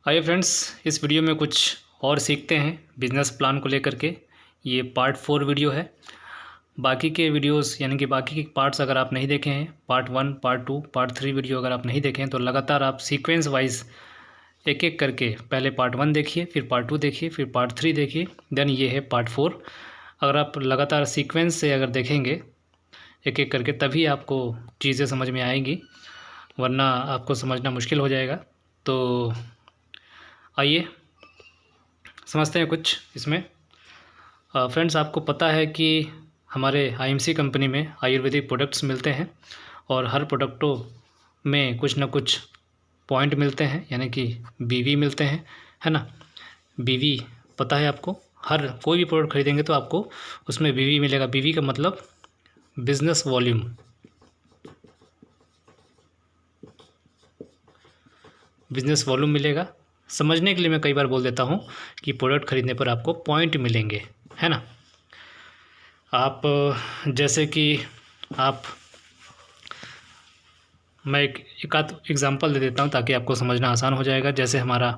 Hi friends, इस video में कुछ और सीखते हैं बिजनेस प्लान को लेकर के। ये पार्ट 4 वीडियो है। बाकी के वीडियोस यानी कि बाकी के पार्ट्स अगर आप नहीं देखे हैं, पार्ट 1, पार्ट 2, पार्ट 3 वीडियो अगर आप नहीं देखें तो लगातार आप सीक्वेंस वाइज एक एक करके पहले पार्ट 1 देखिए, फिर पार्ट 2 देखिए, फिर पार्ट 3 देखिए, देन ये है पार्ट 4। अगर आप लगातार सीक्वेंस से अगर देखेंगे एक एक करके तभी आपको चीज़ें समझ में आएंगी, वरना आपको समझना मुश्किल हो जाएगा। तो आइए समझते हैं कुछ इसमें। फ्रेंड्स, आपको पता है कि हमारे आईएमसी कंपनी में आयुर्वेदिक प्रोडक्ट्स मिलते हैं और हर प्रोडक्टों में कुछ ना कुछ पॉइंट मिलते हैं, यानी कि बीवी मिलते हैं, है ना। बीवी पता है आपको, हर कोई भी प्रोडक्ट खरीदेंगे तो आपको उसमें बीवी मिलेगा। बीवी का मतलब बिजनेस वॉल्यूम। बिजनेस वॉल्यूम मिलेगा। समझने के लिए मैं कई बार बोल देता हूँ कि प्रोडक्ट ख़रीदने पर आपको पॉइंट मिलेंगे, है ना। आप जैसे कि आप मैं एक आध एग्ज़ाम्पल दे देता हूँ ताकि आपको समझना आसान हो जाएगा। जैसे हमारा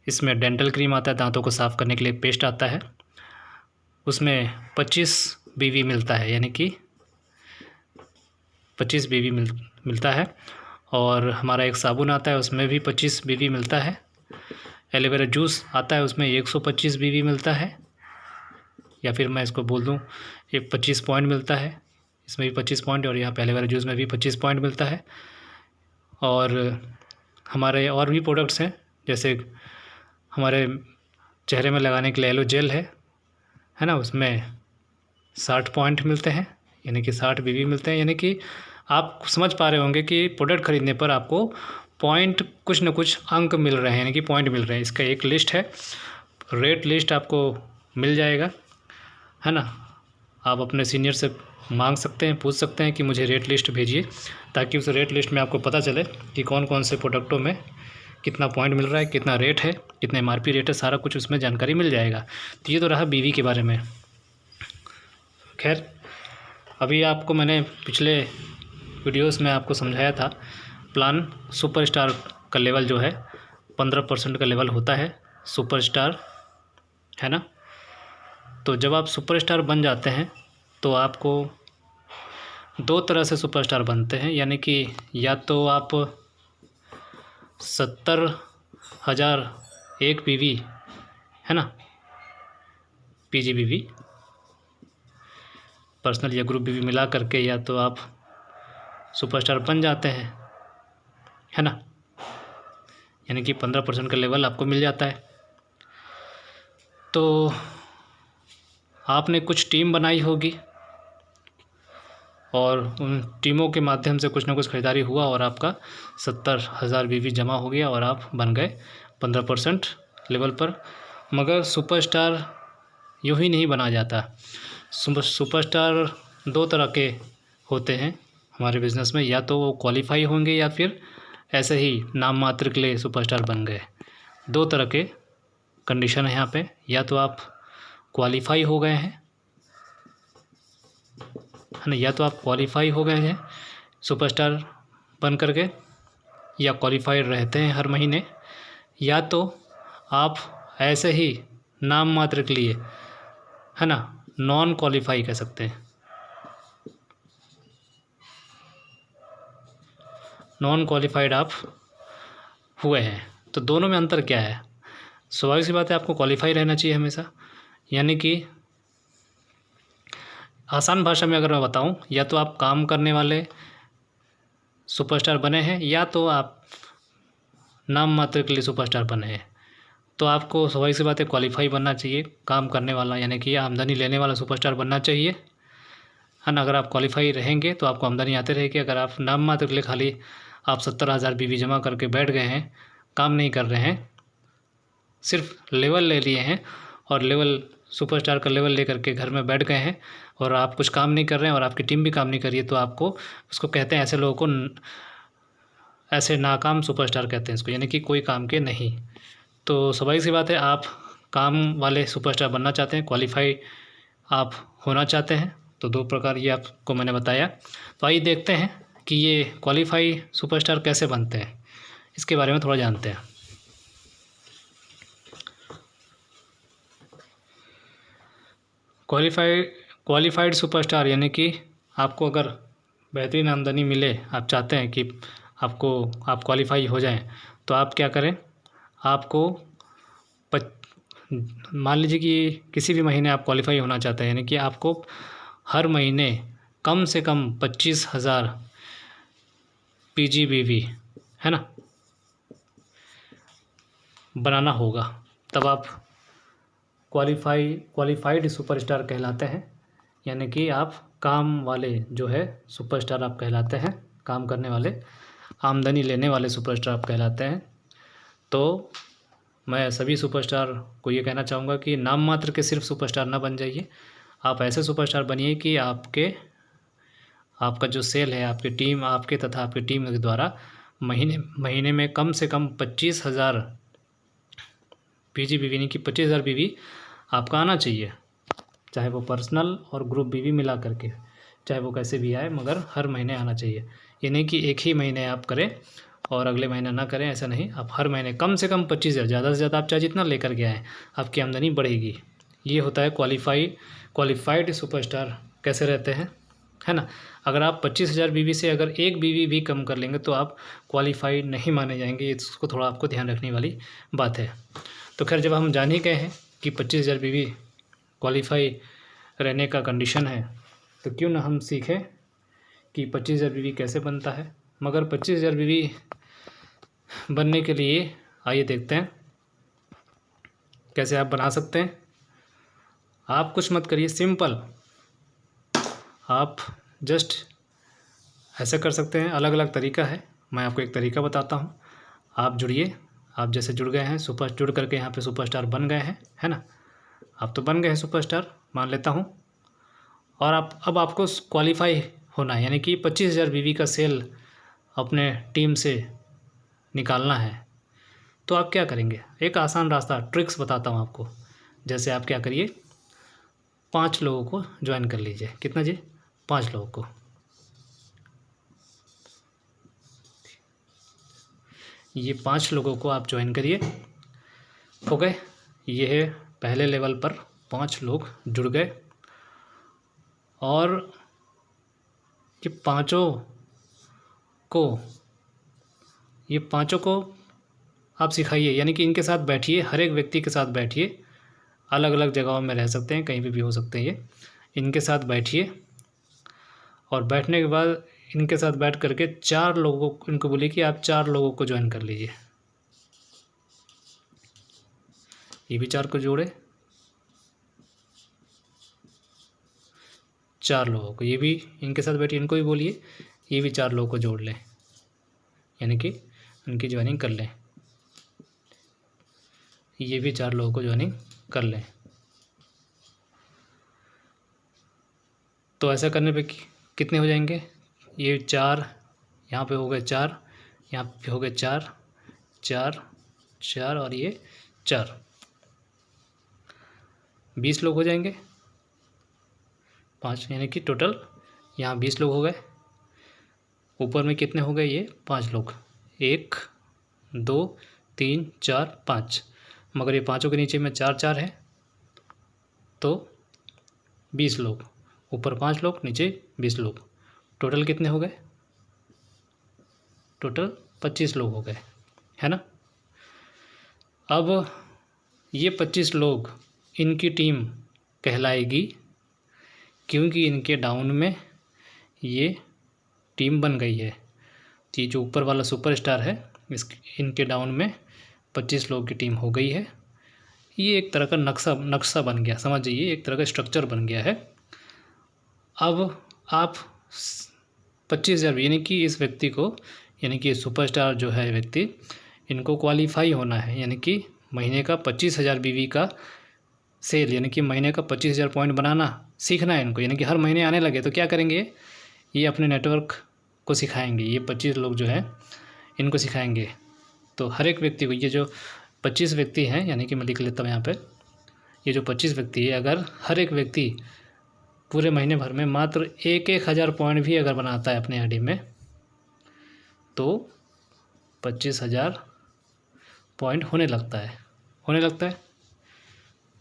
इसमें डेंटल क्रीम आता है, दांतों को साफ़ करने के लिए पेस्ट आता है, उसमें 25 बीवी मिलता है, यानी कि 25 बीवी मिलता है। और हमारा एक साबुन आता है, उसमें भी 25 बीवी मिलता है। एलोवेरा जूस आता है, उसमें 125 बीवी मिलता है, या फिर मैं इसको बोल दूं ये 25 पॉइंट मिलता है। इसमें भी 25 पॉइंट और यहाँ पे एलोवेरा जूस में भी 25 पॉइंट मिलता है। और हमारे और भी प्रोडक्ट्स हैं, जैसे हमारे चेहरे में लगाने के लिए एलो जेल है ना, उसमें 60 पॉइंट मिलते हैं, यानी कि 60 बीवी मिलते हैं। यानी कि आप समझ पा रहे होंगे कि प्रोडक्ट ख़रीदने पर आपको पॉइंट कुछ न कुछ अंक मिल रहे हैं, यानी कि पॉइंट मिल रहे हैं। इसका एक लिस्ट है, रेट लिस्ट आपको मिल जाएगा, है ना। आप अपने सीनियर से मांग सकते हैं, पूछ सकते हैं कि मुझे रेट लिस्ट भेजिए, ताकि उस रेट लिस्ट में आपको पता चले कि कौन कौन से प्रोडक्टों में कितना पॉइंट मिल रहा है, कितना रेट है, कितना एमआरपी रेट है, सारा कुछ उसमें जानकारी मिल जाएगा। तो ये तो रहा बीवी के बारे में। खैर, अभी आपको मैंने पिछले वीडियोस में आपको समझाया था प्लान सुपरस्टार का लेवल जो है 15% का लेवल होता है सुपरस्टार, है ना। तो जब आप सुपरस्टार बन जाते हैं तो आपको दो तरह से सुपरस्टार बनते हैं, यानी कि या तो आप 70,000 एक बीवी, है ना, पीजी बीवी, पर्सनल या ग्रुप बीवी मिला करके, या तो आप सुपरस्टार बन जाते हैं, है ना, यानी कि 15% का लेवल आपको मिल जाता है। तो आपने कुछ टीम बनाई होगी और उन टीमों के माध्यम से कुछ ना कुछ ख़रीदारी हुआ और आपका 70,000 बीवी जमा हो गया और आप बन गए 15% लेवल पर। मगर सुपरस्टार यूँ ही नहीं बना जाता। सुपरस्टार दो तरह के होते हैं हमारे बिज़नेस में, या तो वो क्वालिफाई होंगे या फिर ऐसे ही नाम मात्र के लिए सुपरस्टार बन गए। दो तरह के कंडीशन है यहाँ पे, या तो आप क्वालिफाई हो गए हैं, है ना, या तो आप क्वालिफाई हो गए हैं सुपरस्टार बन करके, या क्वालिफाइड रहते हैं हर महीने, या तो आप ऐसे ही नाम मात्र के लिए, है ना, नॉन क्वालिफाई कह सकते हैं। नॉन क्वालिफाइड आप हुए हैं। तो दोनों में अंतर क्या है? स्वाभाविक सी बात है, आपको क्वालिफाई रहना चाहिए हमेशा, यानी कि आसान भाषा में अगर मैं बताऊं, या तो आप काम करने वाले सुपरस्टार बने हैं, या तो आप नाम मात्र के लिए सुपरस्टार बने हैं। तो आपको स्वाभाविक सी बात है क्वालिफाई बनना चाहिए, काम करने वाला यानी कि आमदनी लेने वाला सुपरस्टार बनना चाहिए, है ना। अगर आप क्वालिफाई रहेंगे तो आपको आमदनी आते रहेगी। अगर आप नाम मात्र के लिए खाली आप 70,000 बीवी जमा करके बैठ गए हैं, काम नहीं कर रहे हैं, सिर्फ लेवल ले लिए हैं और लेवल सुपरस्टार का लेवल ले करके घर में बैठ गए हैं और आप कुछ काम नहीं कर रहे हैं और आपकी टीम भी काम नहीं कर रही है, तो आपको उसको कहते हैं, ऐसे लोगों को ऐसे नाकाम सुपरस्टार कहते हैं इसको, यानी कि कोई काम के नहीं। तो स्वाभाविक सी बात है, आप काम वाले सुपरस्टार बनना चाहते हैं, क्वालिफाई आप होना चाहते हैं, तो दो प्रकार ये आपको मैंने बताया। तो आइए देखते हैं कि ये क्वालिफाई सुपरस्टार कैसे बनते हैं, इसके बारे में थोड़ा जानते हैं। क्वालिफाइड सुपरस्टार यानी कि आपको अगर बेहतरीन आमदनी मिले, आप चाहते हैं कि आप क्वालिफाई हो जाएं, तो आप क्या करें, आपको मान लीजिए कि किसी भी महीने आप क्वालिफाई होना चाहते हैं, यानी कि आपको हर महीने कम से कम 25,000 PGBV है ना बनाना होगा, तब आप क्वालिफाइड सुपरस्टार कहलाते हैं। यानी कि आप काम वाले जो है सुपरस्टार आप कहलाते हैं, काम करने वाले, आमदनी लेने वाले सुपरस्टार आप कहलाते हैं। तो मैं सभी सुपरस्टार को ये कहना चाहूँगा कि नाम मात्र के सिर्फ सुपरस्टार ना बन जाइए, आप ऐसे सुपरस्टार बनिए कि आपका जो सेल है, आपकी टीम आपके तथा आपकी टीम के द्वारा महीने में कम से कम 25,000 PGBV यानी कि 25,000 BV आपका आना चाहिए, चाहे वो पर्सनल और ग्रुप BV मिला करके, चाहे वो कैसे भी आए, मगर हर महीने आना चाहिए। ये नहीं कि एक ही महीने आप करें और अगले महीने ना करें, ऐसा नहीं, आप हर महीने कम से कम 25,000, ज़्यादा से ज़्यादा आप चाहे जितना लेकर के आएँ, आपकी आमदनी बढ़ेगी। ये होता है क्वालिफाइड सुपरस्टार कैसे रहते हैं, है ना। अगर आप 25,000 BV से अगर एक BV भी कम कर लेंगे तो आप क्वालिफाइड नहीं माने जाएंगे, इसको थोड़ा आपको ध्यान रखने वाली बात है। तो खैर, जब हम जान ही गए हैं कि 25,000 BV क्वालिफाई रहने का कंडीशन है, तो क्यों ना हम सीखें कि 25,000 BV कैसे बनता है। मगर 25,000 BV बनने के लिए आइए देखते हैं कैसे आप बना सकते हैं। आप कुछ मत करिए, सिंपल आप जस्ट ऐसे कर सकते हैं। अलग अलग तरीका है, मैं आपको एक तरीका बताता हूँ। आप जुड़िए, आप जैसे जुड़ गए हैं, जुड़ करके यहाँ पे सुपरस्टार बन गए हैं, है ना। आप तो बन गए हैं सुपरस्टार, मान लेता हूँ। और अब आपको क्वालिफाई होना है, यानी कि 25,000 BV का सेल अपने टीम से निकालना है। तो आप क्या करेंगे, एक आसान रास्ता, ट्रिक्स बताता हूँ आपको। जैसे आप क्या करिए, 5 लोगों को ज्वाइन कर लीजिए। कितना जी, 5 लोगों को। ये 5 लोगों को आप ज्वाइन करिए, हो गए। ये है पहले लेवल पर 5 लोग जुड़ गए। और ये पाँचों को आप सिखाइए, यानी कि इनके साथ बैठिए, हर एक व्यक्ति के साथ बैठिए। अलग अलग जगहों में रह सकते हैं, कहीं भी हो सकते हैं। ये इनके साथ बैठिए और बैठने के बाद इनके साथ बैठ करके 4 लोगों को इनको बोलिए कि आप 4 लोगों को ज्वाइन कर लीजिए। ये भी 4 को जोड़े, 4 लोगों को, ये भी इनके साथ बैठिए, इनको भी बोलिए, ये भी 4 लोगों को जोड़ लें, यानी कि उनकी ज्वाइनिंग कर लें। ये भी 4 लोगों को ज्वाइनिंग कर लें। तो ऐसा करने पे कितने हो जाएंगे, ये 4 यहाँ पे हो गए, 4 यहाँ पे हो गए, 4 4 4 और ये 4, 20 लोग हो जाएंगे। 5 यानी कि टोटल यहाँ 20 लोग हो गए। ऊपर में कितने हो गए, ये 5 लोग, 1 2 3 4 5, मगर ये पाँचों के नीचे में 4 4 है, तो 20 लोग, ऊपर 5 लोग, नीचे 20 लोग, टोटल कितने हो गए, टोटल 25 लोग हो गए, है ना। अब ये 25 लोग, इनकी टीम कहलाएगी, क्योंकि इनके डाउन में ये टीम बन गई है। तो ये जो ऊपर वाला सुपरस्टार है, इनके डाउन में 25 लोगों की टीम हो गई है। ये एक तरह का नक्शा बन गया, समझ जाइए, एक तरह का स्ट्रक्चर बन गया है। अब आप 25,000 यानी कि इस व्यक्ति को, यानी कि सुपरस्टार जो है व्यक्ति, इनको क्वालिफाई होना है, यानी कि महीने का 25,000 BV का सेल, यानी कि महीने का 25,000 पॉइंट बनाना सीखना है इनको। यानी कि हर महीने आने लगे तो क्या करेंगे, ये अपने नेटवर्क को सिखाएंगे। ये 25 लोग जो है इनको सिखाएंगे। तो हर एक व्यक्ति को, ये जो 25 व्यक्ति हैं, यानी कि मैं लिख लेता हूँ यहाँ पे, ये जो 25 व्यक्ति है, अगर हर एक व्यक्ति पूरे महीने भर में मात्र 1,000 पॉइंट भी अगर बनाता है अपने आईडी में, तो 25,000 पॉइंट होने लगता है।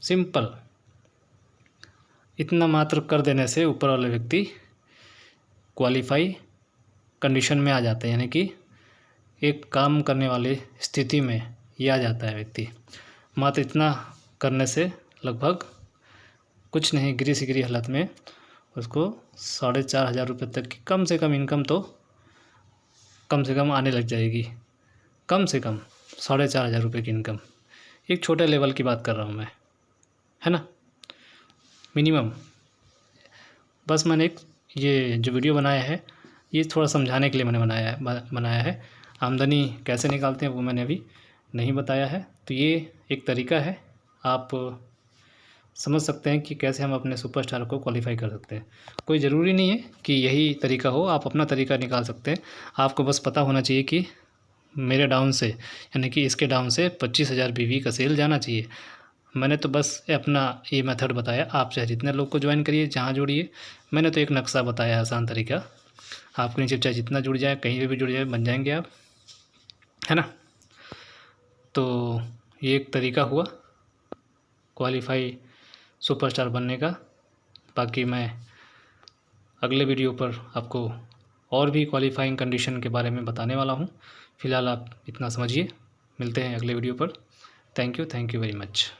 सिंपल। इतना मात्र कर देने से ऊपर वाले व्यक्ति क्वालिफाई कंडीशन में आ जाते हैं, यानी कि एक काम करने वाली स्थिति में ये आ जाता है व्यक्ति। मात्र इतना करने से लगभग कुछ नहीं, गिरी से गिरी हालत में उसको 4,500 रुपये तक की कम से कम इनकम तो कम से कम आने लग जाएगी। कम से कम 4,500 रुपये की इनकम, एक छोटे लेवल की बात कर रहा हूँ मैं, है ना, मिनिमम। बस मैंने एक ये जो वीडियो बनाया है ये थोड़ा समझाने के लिए मैंने बनाया है। आमदनी कैसे निकालते हैं वो मैंने अभी नहीं बताया है, तो ये एक तरीका है, आप समझ सकते हैं कि कैसे हम अपने सुपरस्टार को क्वालिफाई कर सकते हैं। कोई ज़रूरी नहीं है कि यही तरीका हो, आप अपना तरीका निकाल सकते हैं। आपको बस पता होना चाहिए कि मेरे डाउन से, यानी कि इसके डाउन से 25,000 बीवी का सेल जाना चाहिए। मैंने तो बस अपना ये मेथड बताया, आप चाहे जितने लोग को ज्वाइन करिए, जहाँ जुड़िए, मैंने तो एक नक्शा बताया, आसान तरीका। आपके नीचे चाहे जितना जुड़ जाए, कहीं भी जुड़ जाए, बन जाएंगे आप, है ना। तो ये एक तरीका हुआ क्वालिफाई सुपरस्टार बनने का। बाकी मैं अगले वीडियो पर आपको और भी क्वालिफाइंग कंडीशन के बारे में बताने वाला हूँ। फ़िलहाल आप इतना समझिए, मिलते हैं अगले वीडियो पर। Thank you very much.